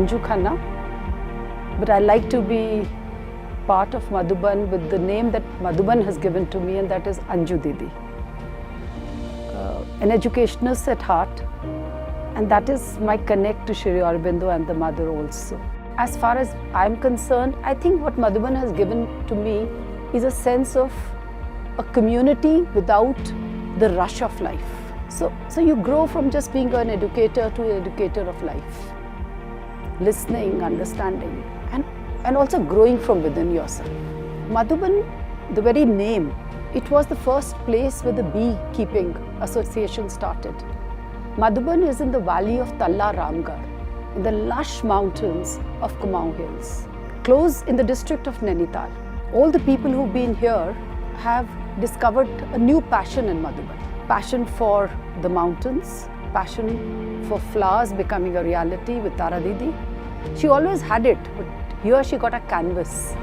Anju Khanna, but I like to be part of Madhuban with the name that Madhuban has given to me, and that is Anju Didi. An educationist at heart, and that is my connect to Sri Aurobindo and the mother also. As far as I'm concerned, I think what Madhuban has given to me is a sense of a community without the rush of life. So you grow from just being an educator to an educator of life, listening, understanding, and also growing from within yourself. Madhuban, the very name, it was the first place where the beekeeping association started. Madhuban is in the valley of Talla Ramgarh, in the lush mountains of Kumaon Hills, close in the district of Nainital. All the people who've been here have discovered a new passion in Madhuban. Passion for the mountains, passion for flowers becoming a reality with Tara Didi. She always had it, but here she got a canvas.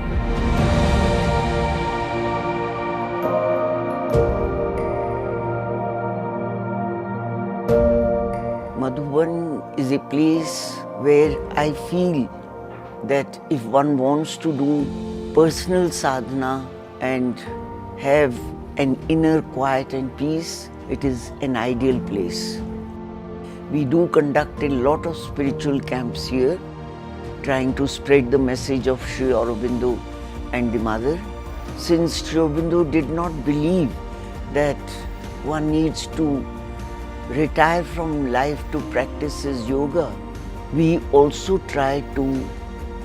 Madhuban is a place where I feel that if one wants to do personal sadhana and have an inner quiet and peace, it is an ideal place. We do conduct a lot of spiritual camps here, trying to spread the message of Sri Aurobindo and the Mother. Since Sri Aurobindo did not believe that one needs to retire from life to practice his yoga, we also try to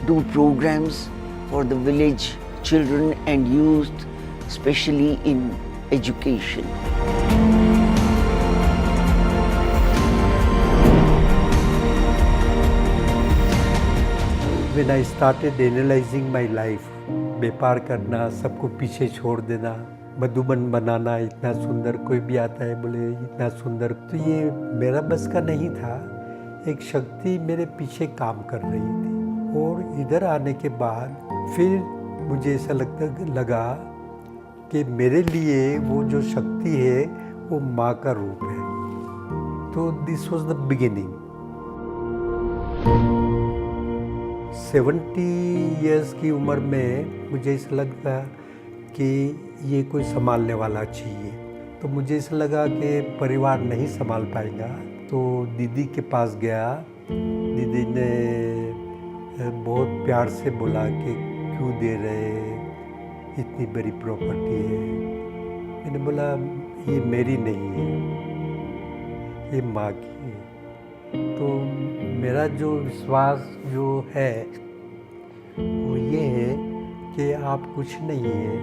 do programs for the village children and youth, especially in education. When I started analyzing my life, व्यापार करना, सबको पीछे छोड़ देना, मधुबन बनाना, इतना सुंदर कोई भी आता है बोले इतना सुंदर, तो ये मेरा बस का नहीं था. एक शक्ति मेरे पीछे काम कर रही थी और इधर आने के बाद फिर मुझे ऐसा लगा कि मेरे लिए वो जो शक्ति है वो माँ का रूप है. तो this was the beginning. 70 years की उम्र में मुझे ऐसा लगता कि ये कोई संभालने वाला चाहिए. तो मुझे ऐसा लगा कि परिवार नहीं संभाल पाएगा, तो दीदी के पास गया. दीदी ने बहुत प्यार से बोला कि क्यों दे रहे, इतनी बड़ी प्रॉपर्टी है. मैंने बोला ये मेरी नहीं है, ये माँ की है. तो मेरा जो विश्वास जो है वो ये है कि आप कुछ नहीं है,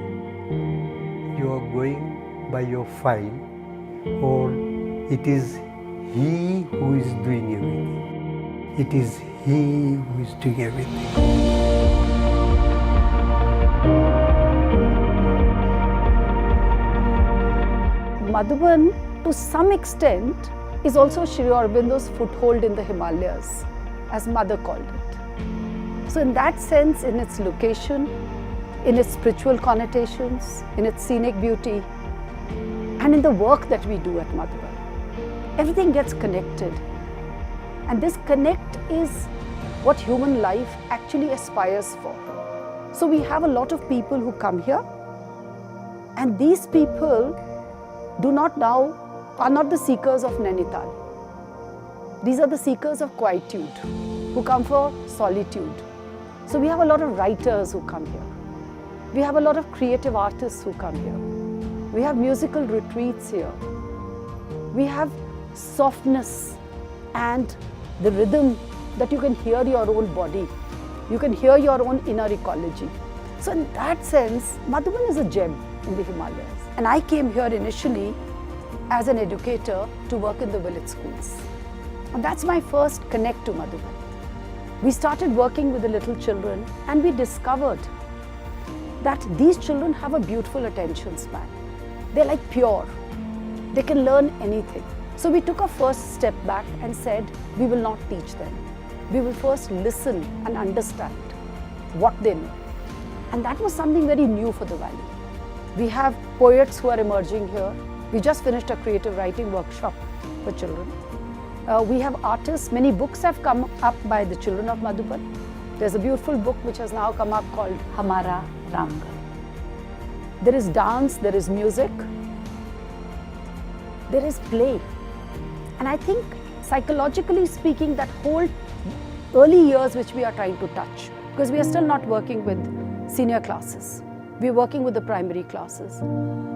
you are going by your file और it is he who is doing everything. It is he who is doing everything. Madhuban, to some extent, is also Sri Aurobindo's foothold in the Himalayas, as Mother called it. So in that sense, in its location, in its spiritual connotations, in its scenic beauty, and in the work that we do at Madhuban, everything gets connected. And this connect is what human life actually aspires for. So we have a lot of people who come here, and these people are not the seekers of Nainital. These are the seekers of quietude, who come for solitude. So we have a lot of writers who come here. We have a lot of creative artists who come here. We have musical retreats here. We have softness and the rhythm that you can hear your own body. You can hear your own inner ecology. So in that sense, Madhuban is a gem in the Himalayas. And I came here initially as an educator to work in the village schools. And that's my first connect to Madhuban. We started working with the little children and we discovered that these children have a beautiful attention span. They're like pure. They can learn anything. So we took a first step back and said, we will not teach them. We will first listen and understand what they know. And that was something very new for the valley. We have poets who are emerging here. We just finished a creative writing workshop for children. We have artists, many books have come up by the children of Madhuban. There's a beautiful book which has now come up called Talla Ramgarh. There is dance, there is music, there is play. And I think psychologically speaking, that whole early years which we are trying to touch, because we are still not working with senior classes, we are working with the primary classes.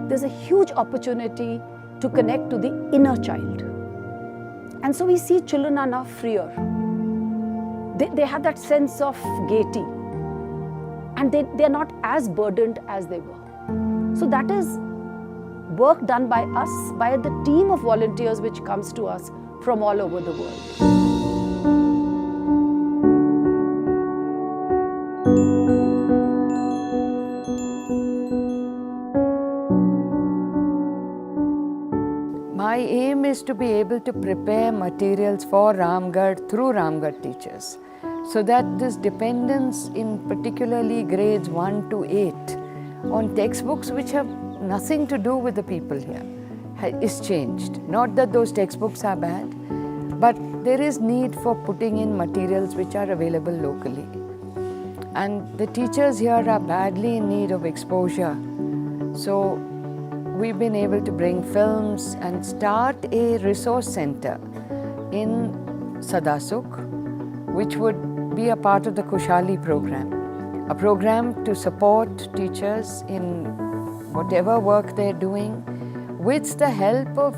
There's a huge opportunity to connect to the inner child. And so we see children are now freer. They have that sense of gaiety, and they are not as burdened as they were. So that is work done by us, by the team of volunteers which comes to us from all over the world. My aim is to be able to prepare materials for Ramgarh through Ramgarh teachers, so that this dependence in particularly grades 1 to 8 on textbooks which have nothing to do with the people here is changed. Not that those textbooks are bad, but there is need for putting in materials which are available locally. And the teachers here are badly in need of exposure. So we've been able to bring films and start a resource center in Sadasuk, which would be a part of the Kushali program, a program to support teachers in whatever work they're doing with the help of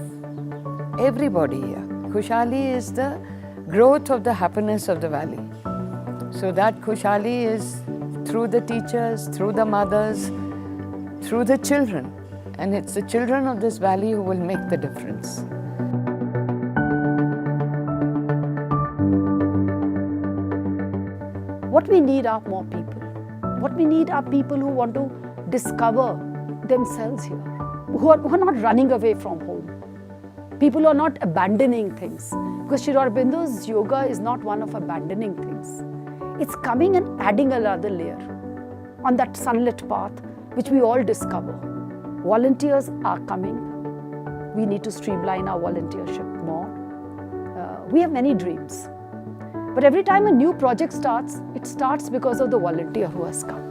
everybody here. Kushali is the growth of the happiness of the valley. So that Kushali is through the teachers, through the mothers, through the children. And it's the children of this valley who will make the difference. What we need are more people. What we need are people who want to discover themselves here, who are not running away from home. People who are not abandoning things. Because Sri Aurobindo's yoga is not one of abandoning things. It's coming and adding another layer on that sunlit path which we all discover. Volunteers are coming. We need to streamline our volunteership more. We have many dreams. But every time a new project starts, it starts because of the volunteer who has come.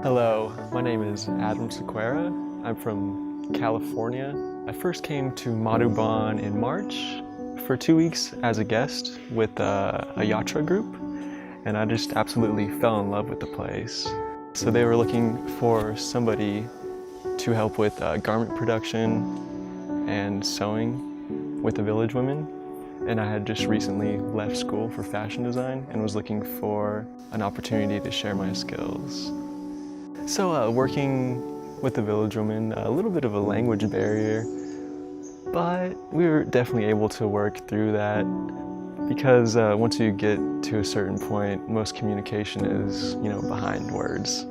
Hello, my name is Adam Sequeira. I'm from California. I first came to Madhuban in March for 2 weeks as a guest with a yatra group, and I just absolutely fell in love with the place. So they were looking for somebody to help with garment production and sewing with the village women, and I had just recently left school for fashion design and was looking for an opportunity to share my skills. So working with the village women, a little bit of a language barrier, but we were definitely able to work through that because once you get to a certain point, most communication is, behind words,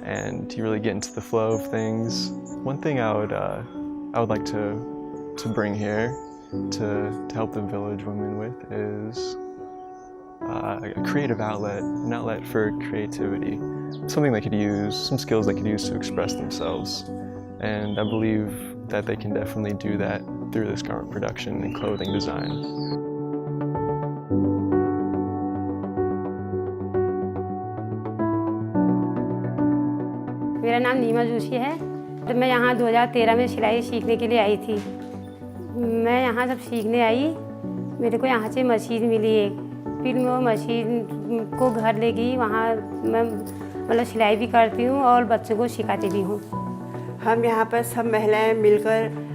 and you really get into the flow of things. One thing I would like to bring here to help the village women with is a creative outlet, an outlet for creativity, something they could use, some skills they could use to express themselves. And I believe that they can definitely do that through this garment production and clothing design. मेरा नाम नीमा जोशी है। मैं यहाँ 2013 में सिलाई सीखने के लिए आई थी। मैं यहाँ जब सीखने आई, मेरे को यहाँ से मशीन मिली एक। फिर मैं वो मशीन को घर ले गई, वहाँ मैं सिलाई भी करती हूँ और बच्चों को सिखाती भी हूँ। हम यहाँ पर सब महिलाएं मिलकर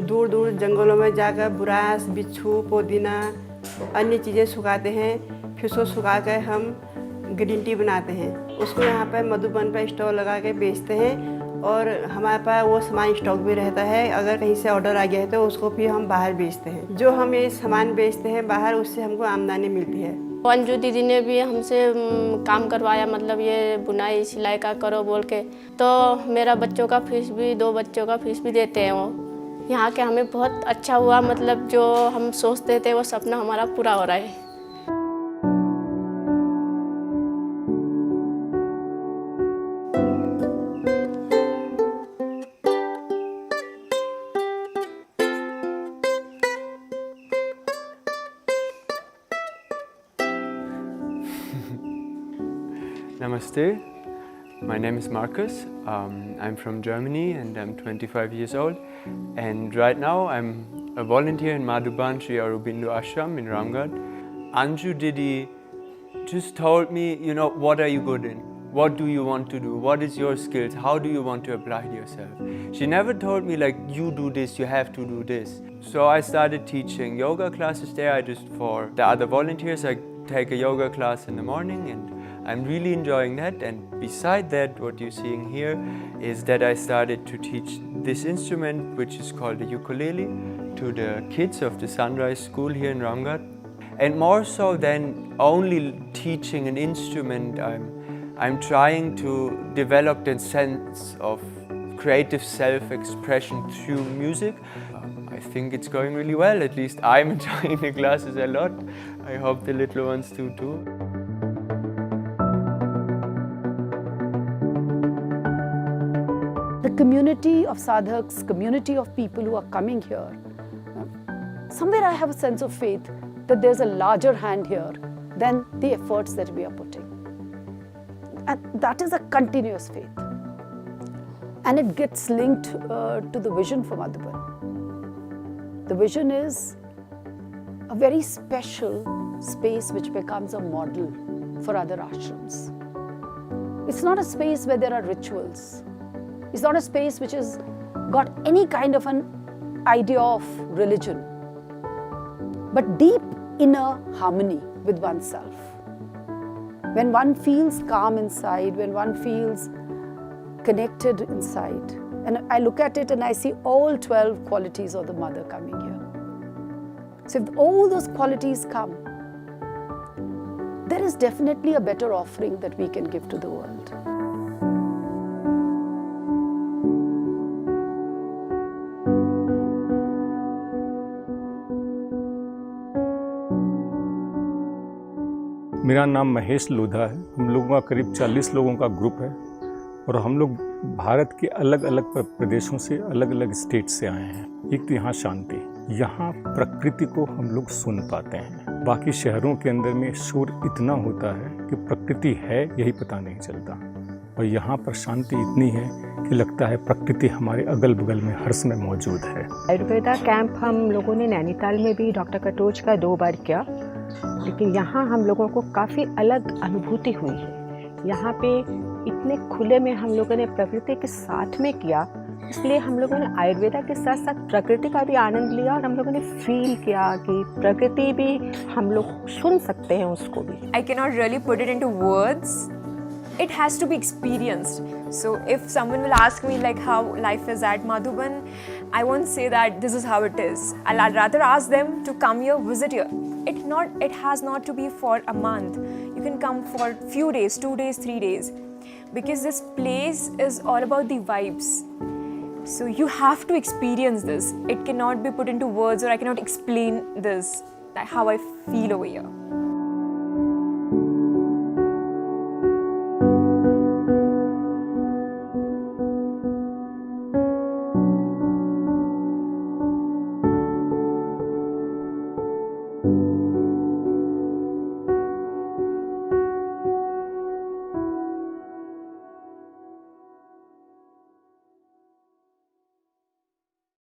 दूर दूर जंगलों में जाकर बुरास, बिच्छू, पुदीना, अन्य चीज़ें सुखाते हैं। फिर उसको सुखा कर हम ग्रीन टी बनाते हैं। उसको यहाँ पर मधुबन पर स्टॉल लगा के बेचते हैं और हमारे पास वो सामान स्टॉक भी रहता है। अगर कहीं से ऑर्डर आ गया है तो उसको फिर हम बाहर बेचते हैं। जो हम ये सामान बेचते हैं बाहर, उससे हमको आमदनी मिलती है। अंजू दीदी ने भी हमसे काम करवाया, मतलब ये बुनाई सिलाई का करो बोल के, तो मेरा बच्चों का फीस भी, 2 बच्चों का फीस भी देते हैं वो। यहाँ के हमें बहुत अच्छा हुआ, मतलब जो हम सोचते थे वो सपना हमारा पूरा हो रहा है। Namaste. My name is Marcus. I'm from Germany and I'm 25 years old. And right now I'm a volunteer in Madhuban, Sri Aurobindo Ashram in Ramgarh. Anju Didi just told me, what are you good in? What do you want to do? What is your skills? How do you want to apply it yourself? She never told me you do this, you have to do this. So I started teaching yoga classes there. For the other volunteers, I take a yoga class in the morning and I'm really enjoying that. And beside that, what you're seeing here is that I started to teach this instrument, which is called the ukulele, to the kids of the Sunrise School here in Ramgarh. And more so than only teaching an instrument, I'm trying to develop that sense of creative self-expression through music. I think it's going really well. At least I'm enjoying the classes a lot. I hope the little ones do too. The community of sadhaks, community of people who are coming here, somewhere I have a sense of faith that there's a larger hand here than the efforts that we are putting. And that is a continuous faith. And it gets linked to the vision for Madhuban. The vision is a very special space which becomes a model for other ashrams. It's not a space where there are rituals. It's not a space which has got any kind of an idea of religion, but deep inner harmony with oneself. When one feels calm inside, when one feels connected inside, and I look at it and I see all 12 qualities of the mother coming here. So if all those qualities come, there is definitely a better offering that we can give to the world. मेरा नाम महेश लोधा है। हम लोगों का करीब 40 लोगों का group है और हम लोग भारत के अलग अलग प्रदेशों से, अलग अलग स्टेट से आए हैं। एक तो यहाँ शांति, यहाँ प्रकृति को हम लोग सुन पाते हैं। बाकी शहरों के अंदर में शोर इतना होता है कि प्रकृति है यही पता नहीं चलता, और यहाँ पर शांति इतनी है कि लगता है प्रकृति हमारे अगल बगल में हर समय मौजूद है। आयुर्वेदा कैंप हम लोगों ने नैनीताल में भी डॉक्टर कटोच का 2 बार किया, लेकिन यहाँ हम लोगों को काफ़ी अलग अनुभूति हुई है। यहाँ पे इतने खुले में हम लोगों ने प्रकृति के साथ में किया, इसलिए हम लोगों ने आयुर्वेदा के साथ साथ प्रकृति का भी आनंद लिया और हम लोगों ने फील किया कि प्रकृति भी हम लोग सुन सकते हैं उसको भी। I cannot really put it into words. It has to be experienced. So if someone will ask me how life is at Madhuban, I won't say that this is how it is. I'll rather ask them to come here, visit here. It has not to be for a month. You can come for few days, 2 days, 3 days. Because this place is all about the vibes. So you have to experience this. It cannot be put into words, or I cannot explain this, how I feel over here.